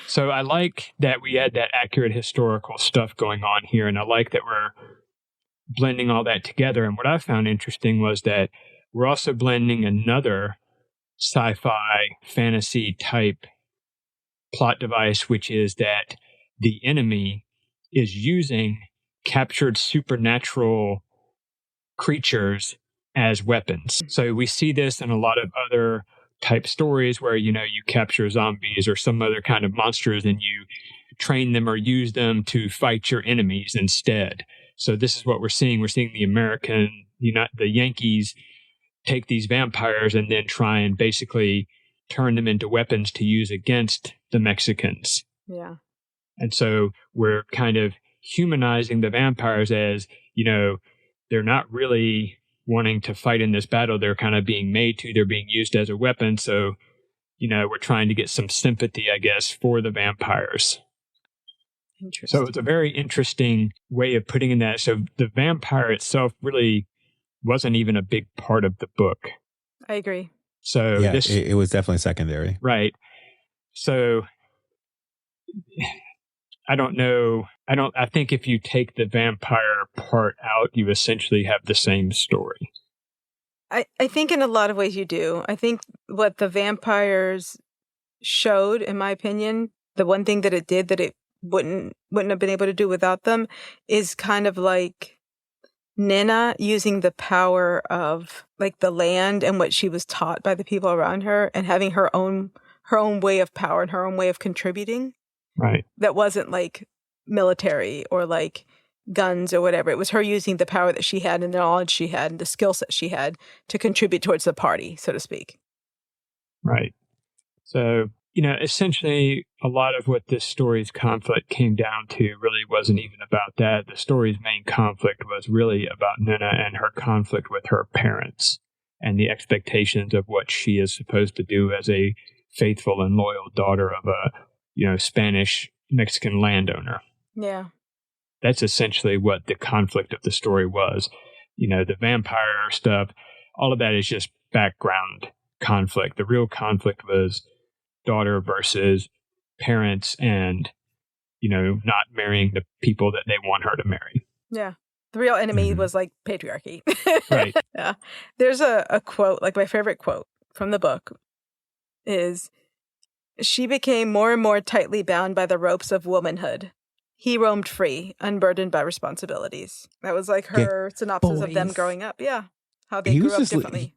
So I like that we had that accurate historical stuff going on here, and I like that we're blending all that together. And what I found interesting was that we're also blending another sci-fi fantasy type plot device, which is that the enemy is using captured supernatural creatures as weapons. So we see this in a lot of other type stories where, you capture zombies or some other kind of monsters and you train them or use them to fight your enemies instead. So this is what we're seeing. We're seeing the Yankees take these vampires and then try and basically turn them into weapons to use against the Mexicans. Yeah. And so we're kind of humanizing the vampires as, they're not really wanting to fight in this battle. They're kind of being made to. They're being used as a weapon. So, we're trying to get some sympathy, I guess, for the vampires. Interesting. So it's a very interesting way of putting in that. So the vampire itself really wasn't even a big part of the book. I agree. So yeah, it was definitely secondary. Right. So I don't know. I think if you take the vampire part out, you essentially have the same story. I think in a lot of ways you do. I think what the vampires showed, in my opinion, the one thing that it did that it wouldn't have been able to do without them is kind of like Nina using the power of like the land and what she was taught by the people around her and having her own way of power and her own way of contributing. Right. that wasn't like military or like guns or whatever. It was her using the power that she had and the knowledge she had and the skill set she had to contribute towards the party, so to speak. Right. So, essentially a lot of what this story's conflict came down to really wasn't even about that. The story's main conflict was really about Nuna and her conflict with her parents and the expectations of what she is supposed to do as a faithful and loyal daughter of a, Spanish Mexican landowner. Yeah. That's essentially what the conflict of the story was. The vampire stuff, all of that is just background conflict. The real conflict was daughter versus parents and, not marrying the people that they want her to marry. Yeah. The real enemy was like patriarchy. Right. Yeah. There's a quote, like my favorite quote from the book is, "She became more and more tightly bound by the ropes of womanhood. He roamed free, unburdened by responsibilities." That was like her synopsis of them growing up. Yeah. How they grew up differently.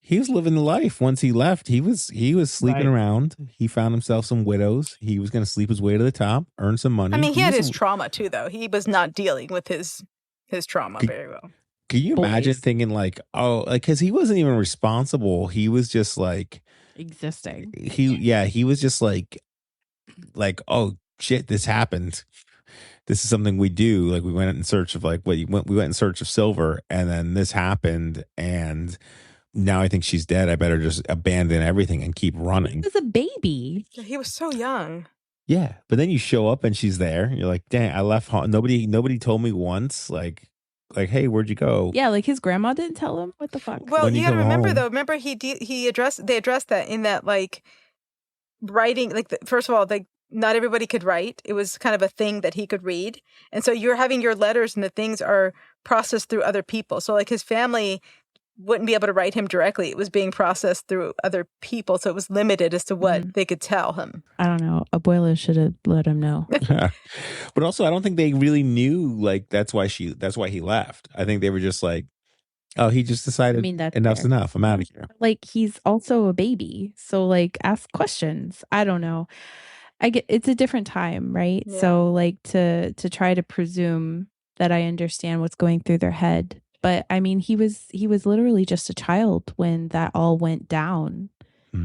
He was living the life. Once he left, he was sleeping around. He found himself some widows. He was going to sleep his way to the top, earn some money. I mean, he had his trauma too, though. He was not dealing with his trauma very well. Can you imagine thinking like, because he wasn't even responsible. He was just like existing. He was just like, oh shit, this happened. This is something we do. Like we went in search of we went in search of silver, and then this happened, and now I think she's dead. I better just abandon everything and keep running. He was a baby. He was so young. Yeah, but then you show up and she's there. You're like, dang, I left home. Nobody told me once. Like, hey, where'd you go? Yeah, like his grandma didn't tell him. What the fuck? Well, you gotta remember though. Remember they addressed that in that like writing. Like first of all, like not everybody could write. It was kind of a thing that he could read, and so you're having your letters and the things are processed through other people. So like his family wouldn't be able to write him directly. It was being processed through other people, so it was limited as to what they could tell him. I don't know. Abuela should have let him know. But also, I don't think they really knew. Like that's why he left. I think they were just like, oh, he just decided enough's enough. I'm out of here. Like he's also a baby, so like ask questions. I don't know. I get it's a different time, right? Yeah. So like to try to presume that I understand what's going through their head. But I mean, he was literally just a child when that all went down.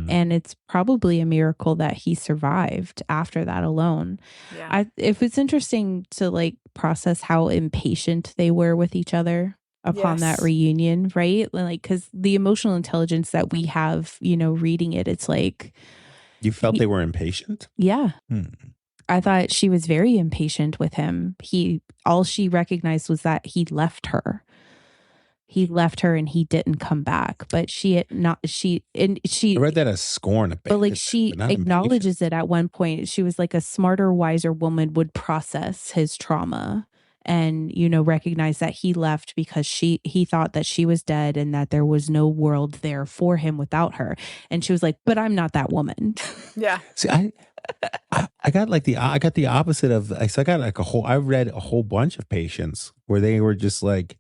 And it's probably a miracle that he survived after that alone. Yeah. If it's interesting to like process how impatient they were with each other upon that reunion, right? Like, because the emotional intelligence that we have, reading it, it's like. You felt they were impatient? Yeah. I thought she was very impatient with him. All she recognized was that he left her. He left her and he didn't come back. But I read that as scorn a bit. But like she acknowledges it at one point. She was like, a smarter, wiser woman would process his trauma and, recognize that he left because he thought that she was dead and that there was no world there for him without her. And she was like, but I'm not that woman. Yeah. See, I got the opposite of, so I read a whole bunch of patients where they were just like,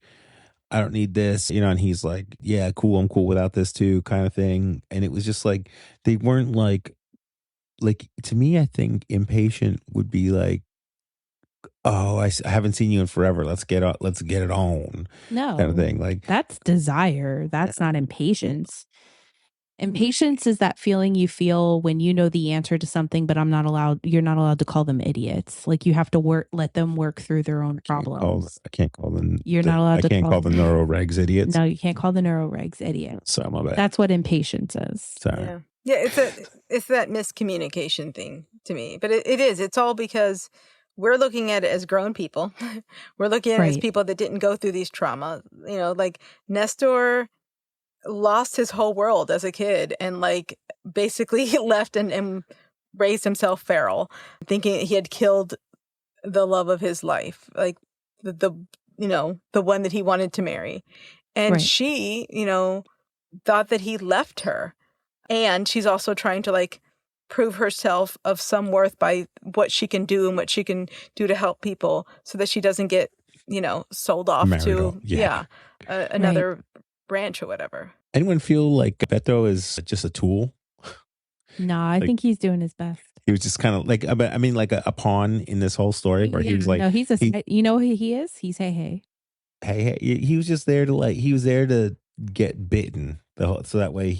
I don't need this, and he's like, yeah, cool, I'm cool without this too, kind of thing. And it was just like, they weren't like to me, I think impatient would be like, oh, I haven't seen you in forever. Let's get it on. No, kind of thing. Like that's desire. That's not impatience. Impatience is that feeling you feel when you know the answer to something, but you're not allowed to call them idiots. Like you have to let them work through their own problems. I can't call them. You're not allowed to call the neuroregs idiots. No, you can't call the neuroregs idiots. So my bad. That's what impatience is. Sorry. Yeah, it's that miscommunication thing to me. But it is. It's all because we're looking at it as grown people. We're looking at it as people that didn't go through these trauma. Like Nestor lost his whole world as a kid and like basically he left and raised himself feral, thinking he had killed the love of his life, like the one that he wanted to marry. And she, thought that he left her. And she's also trying to like prove herself of some worth by what she can do and what she can do to help people so that she doesn't get, sold off to another branch or whatever. Anyone feel like Beto is just a tool? No, I think he's doing his best. He was just kind of like, I mean, like a pawn in this whole story where he was like, no, he's you know who he is? He's hey. Hey, he was just there to he was there to get bitten so that way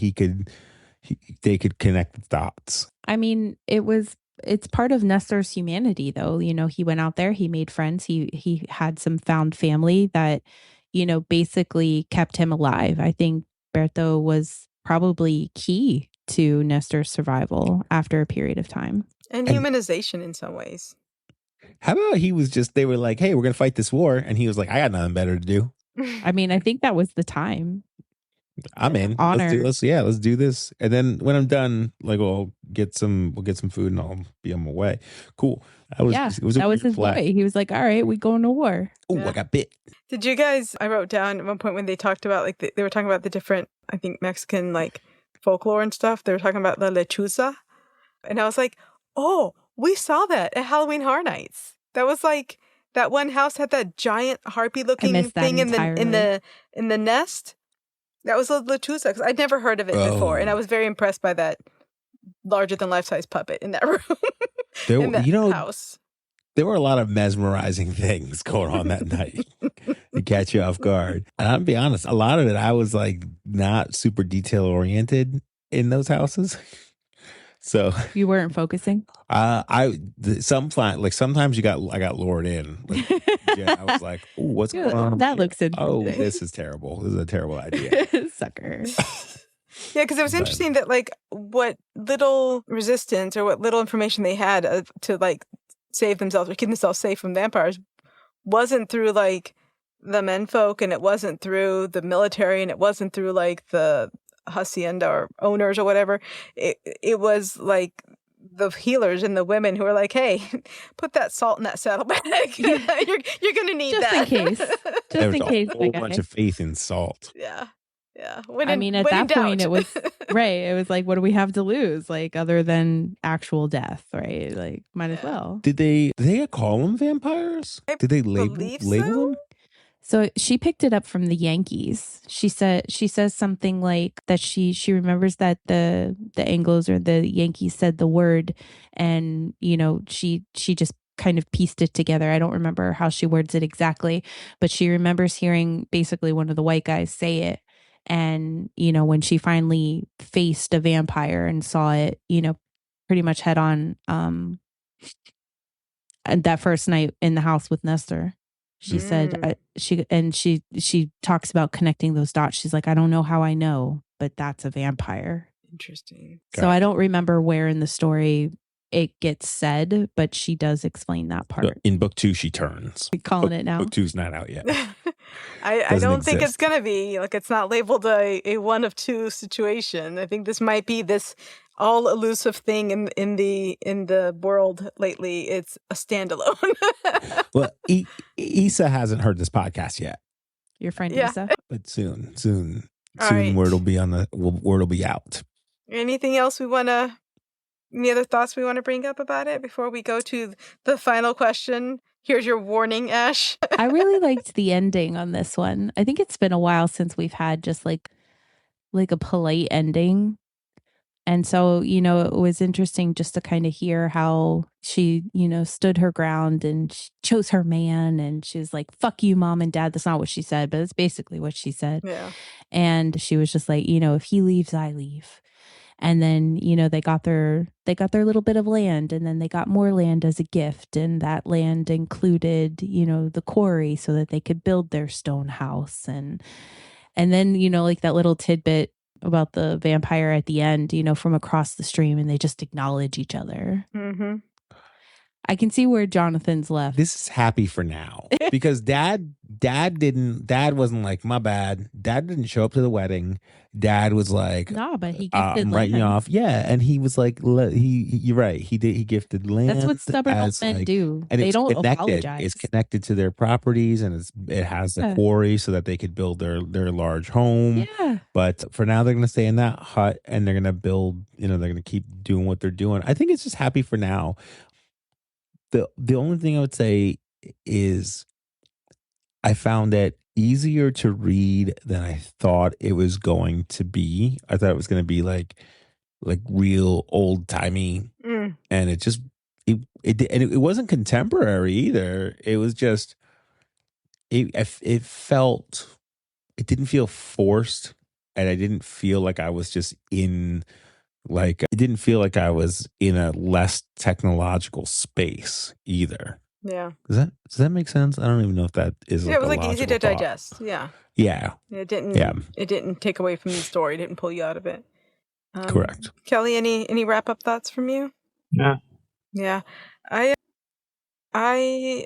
they could connect the dots. I mean, it's part of Nestor's humanity though. You know, he went out there, he made friends, he had some found family that, you know, basically kept him alive. I think Berto was probably key to Nestor's survival after a period of time. And humanization in some ways. How about they were like, hey, we're going to fight this war. And he was like, I got nothing better to do. I mean, I think that was the time. I'm in. Honor. Let's do this. And then when I'm done, like we'll get some food and I'll be on my way. Cool. That was his boy. He was like, all right, we going to war. Oh, I got bit. Did you guys, I wrote down at one point when they talked about, like, they were talking about the different, I think, Mexican, like, folklore and stuff. They were talking about la lechuza. And I was like, oh, we saw that at Halloween Horror Nights. That was like, that one house had that giant harpy-looking thing in the nest. That was a lechuza, because I'd never heard of it before, and I was very impressed by that larger-than-life-size puppet in that room. House. There were a lot of mesmerizing things going on that night to catch you off guard. And I'll be honest, a lot of it I was like not super detail-oriented in those houses. So you weren't focusing. Sometimes I got lured in. Like, I was like, "Oh, what's going on? That looks interesting. Oh, this is terrible. This is a terrible idea." Sucker. Yeah, because it was interesting that like what little resistance or what little information they had to like save themselves or keep themselves safe from vampires wasn't through like the menfolk, and it wasn't through the military, and it wasn't through like the hacienda or owners or whatever. It was like the healers and the women who were like, hey, put that salt in that saddlebag. you're gonna need just that in case. There was a whole bunch of faith in salt. Yeah. At that point it was right. It was like, what do we have to lose? Like other than actual death, right? Like might as well. Did they call them vampires? Did they label them? So she picked it up from the Yankees. She says something like that she remembers that the Anglos or the Yankees said the word, and you know she just kind of pieced it together. I don't remember how she words it exactly, but she remembers hearing basically one of the white guys say it. And you know when she finally faced a vampire and saw it, you know, pretty much head on, and that first night in the house with Nestor. She said she talks about connecting those dots. She's like, I don't know how I know, but that's a vampire. Interesting. So I don't remember where in the story it gets said, but she does explain that part. In book 2, she turns. We're calling it now. Book 2's not out yet. I don't think it's going to be. Like, it's not labeled a one of two situation. I think this might be this all elusive thing in the world lately. It's a standalone. Well, Issa hasn't heard this podcast yet. Your friend Issa? But soon right. word will be out. Anything else any other thoughts we want to bring up about it before we go to the final question? Here's your warning, Ash. I really liked the ending on this one. I think it's been a while since we've had just like a polite ending. And so, you know, it was interesting just to kind of hear how she, you know, stood her ground and she chose her man. And she was like, fuck you, mom and dad. That's not what she said, but it's basically what she said. Yeah. And she was just like, you know, if he leaves, I leave. And then, you know, they got their little bit of land, and then they got more land as a gift. And that land included, you know, the quarry so that they could build their stone house. And then, you know, like that little tidbit about the vampire at the end, you know, from across the stream, and they just acknowledge each other. Mm-hmm. I can see where Jonathan's left. This is happy for now because dad wasn't like, my bad. Dad didn't show up to the wedding. Dad was like, no, but he gifted I'm writing you off. Yeah. And he was like, you're right. He did. He gifted land. That's what stubborn old men do. And they don't connected. apologize. It's connected to their properties, and it has the quarry so that they could build their large home. Yeah. But for now, they're going to stay in that hut, and they're going to build, you know, they're going to keep doing what they're doing. I think it's just happy for now. The only thing I would say is I found it easier to read than I thought it was going to be. I thought it was going to be like like real old timey, and it just it wasn't contemporary either. It was just it felt, it didn't feel forced, and I didn't feel like I was just in, like, it didn't feel like I was in a less technological space either. Yeah. Does that make sense? I don't even know if that is Yeah, it was a like easy to logical thought. digest. Yeah. Yeah. It didn't take away from the story. It didn't pull you out of it. Correct. Kelly, any wrap up thoughts from you? No. Yeah. I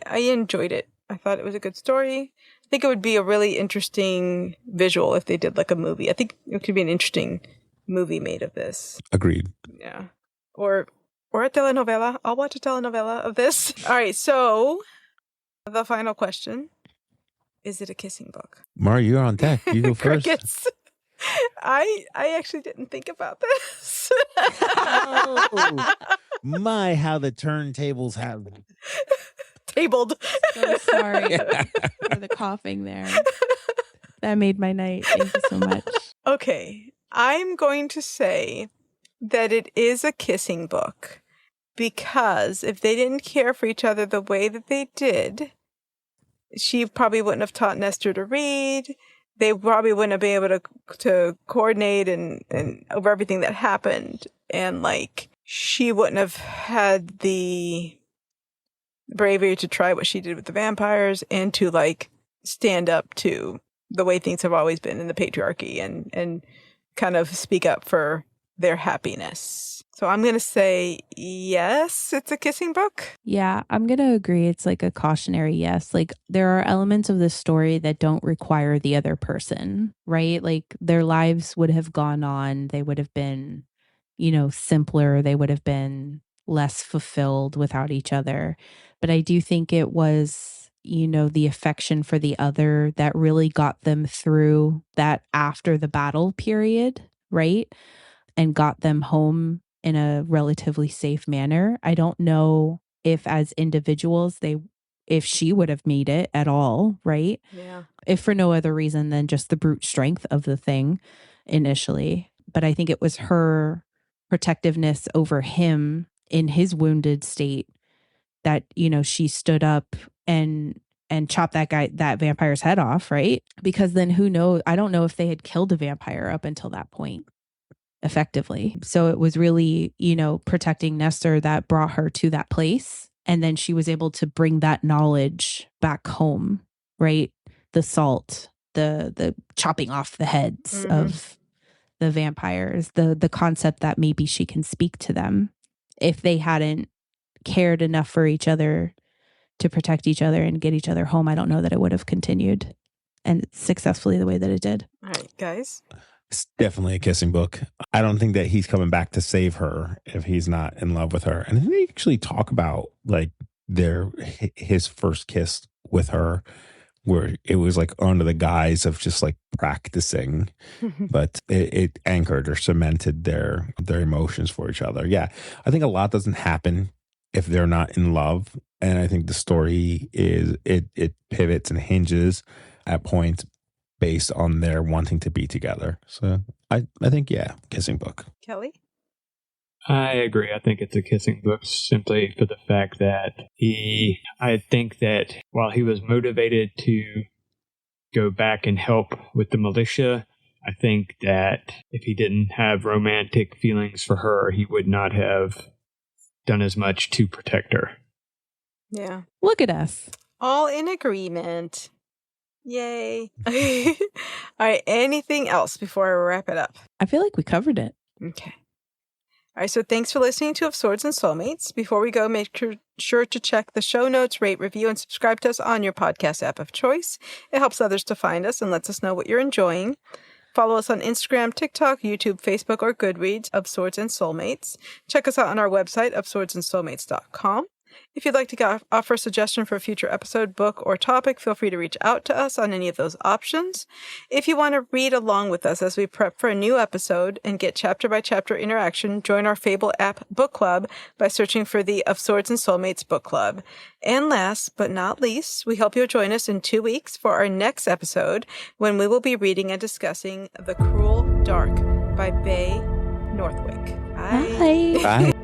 enjoyed it. I thought it was a good story. I think it would be a really interesting visual if they did like a movie. I think it could be an interesting movie made of this. Agreed. Yeah. Or a telenovela. I'll watch a telenovela of this. All right, so the final question. Is it a kissing book? Mara, you're on deck. You go first. Crickets. I actually didn't think about this. Oh, my, how the turntables have Tabled. So sorry for the coughing there. That made my night. Thank you so much. Okay, I'm going to say that it is a kissing book because if they didn't care for each other the way that they did, she probably wouldn't have taught Nestor to read. They probably wouldn't have been able to coordinate and over everything that happened. And like, she wouldn't have had the bravery to try what she did with the vampires and to like stand up to the way things have always been in the patriarchy and kind of speak up for their happiness. So I'm going to say yes, it's a kissing book. Yeah, I'm going to agree. It's like a cautionary yes. Like there are elements of this story that don't require the other person, right? Like their lives would have gone on. They would have been, simpler. They would have been less fulfilled without each other. But I do think it was, the affection for the other that really got them through that after the battle period, right? And got them home in a relatively safe manner. I don't know if as individuals, if she would have made it at all, right? Yeah. If for no other reason than just the brute strength of the thing initially. But I think it was her protectiveness over him in his wounded state that, she stood up and chopped that vampire's head off, right? Because then who knows? I don't know if they had killed a vampire up until that point effectively. So it was really, protecting Nestor that brought her to that place. And then she was able to bring that knowledge back home, right? The salt, the chopping off the heads of the vampires, the concept that maybe she can speak to them. If they hadn't cared enough for each other to protect each other and get each other home, I don't know that it would have continued and successfully the way that it did. All right, guys. It's definitely a kissing book. I don't think that he's coming back to save her if he's not in love with her. And they actually talk about like his first kiss with her, where it was like under the guise of just like practicing, but it anchored or cemented their emotions for each other. Yeah, I think a lot doesn't happen if they're not in love, and I think the story is it pivots and hinges at points based on their wanting to be together. So I think, yeah, kissing book. Kelly? I agree. I think it's a kissing book simply for the fact that I think that while he was motivated to go back and help with the militia, I think that if he didn't have romantic feelings for her, he would not have done as much to protect her. Yeah. Look at us. All in agreement. Yay. All right, anything else before I wrap it up? I feel like we covered it. Okay. All right, so thanks for listening to Of Swords and Soulmates. Before we go, make sure to check the show notes, rate, review, and subscribe to us on your podcast app of choice. It helps others to find us and lets us know what you're enjoying. Follow us on Instagram, TikTok, YouTube, Facebook, or Goodreads, Of Swords and Soulmates. Check us out on our website, ofswordsandsoulmates.com. If you'd like to offer a suggestion for a future episode, book, or topic, feel free to reach out to us on any of those options. If you want to read along with us as we prep for a new episode and get chapter-by-chapter interaction, join our Fable app book club by searching for the Of Swords and Soulmates book club. And last but not least, we hope you'll join us in 2 weeks for our next episode when we will be reading and discussing The Cruel Dark by Bay Northwick. Bye. Bye. Bye.